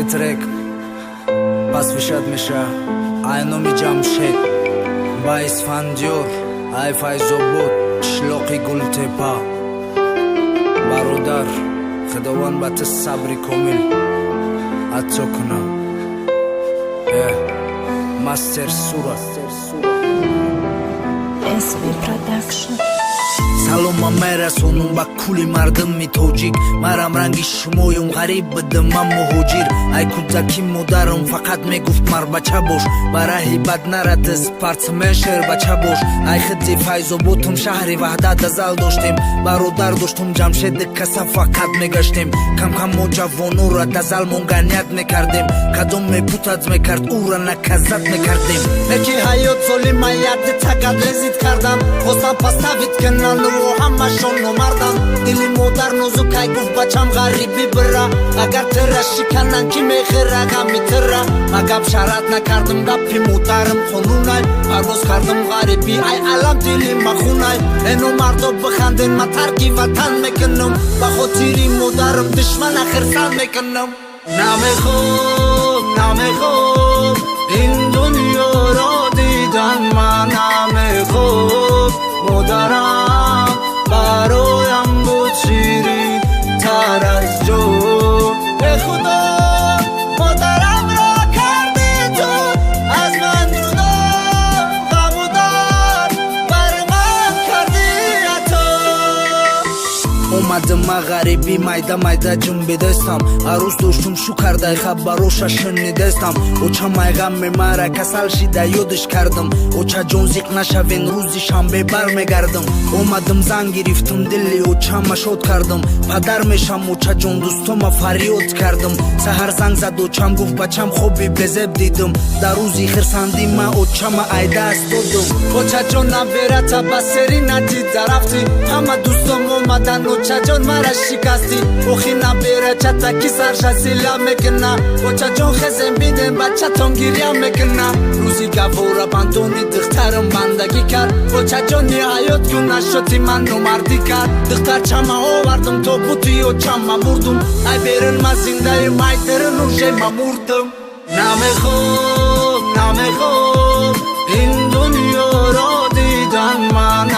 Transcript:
ترك بس بشد میشه اینو میجم شد با اسفندیور ای فایزو بود شلوقی گل تپا برادر خداوند بات صبری کامل عطا کنه مستر سورا SV Production. سلام مرسونم با کلی مردم می توجیک مرم رنگی شمویم غریب بدم من مهاجر ای کودکی مادرم فقط میگفت مر بچه باش برای بد نرد سپارتسمن شهر بچه باش ای خدی فایزو بودم شهری وحدت ازل داشتیم برادر داشتم جمشید کسا فقط میگشتیم کم کم ما جوانو را دزل منگنیت میکردیم کدوم میپوتد میکرد او را نکزت میکردیم یکی حیات ظلم یاد تقد رزید کردم خواستم پستوید کنن رو همشون نمردم دلی مادر نوزوکای گفت بچم غریبی برا اگر تره شکنن کی میخیره غمی تره مگم شرط نکردم گپی مادرم خونونای پرواز کردم غریبی ای علم دلی مخونای اینو مردو بخندین من ترکی وطن میکنم با خاطری مادرم دشمن خرسن میکنم نمیخوام این دنیا را دیدن من نمیخوام مادرم برایم بود شیرین تر از جون به خدا مادرم را کردی تو از من جدا غم و درد بر من کردی عطا اومدم غریبی майда майда ҷунбидастам арӯз доштум шу кардай хабароша шунидастам оча майғами мара касал шида ёдиш кардам оча ҷон зиқ нашавен рӯзи шанбе бармегардам омадам зан гирифтам дили очама шод кардам падар мешам оча ҷон дӯстома фарёд кардам саҳар занг зад очам гуфт бачам хоби безеб дидам дар рӯзи хирсандӣ ма очама айдаст додам оча ҷон наберата ба сери надида рафтӣ ҳама дӯстом омадан оча ҷон мара шикастӣ охи наберача таки сарша сила мекуна оча ҷон хезем бидем бачатон гиря мекуна рӯзи гавора бандони духтарам бандагӣ кард оча ҷон ниҳаёт гуна шоти ман номардӣ кард духтарчама овардам то бути очама бурдум ай берун ма зиндаим ай дерун уже ма мурдам намехом ин дунёро дидан ман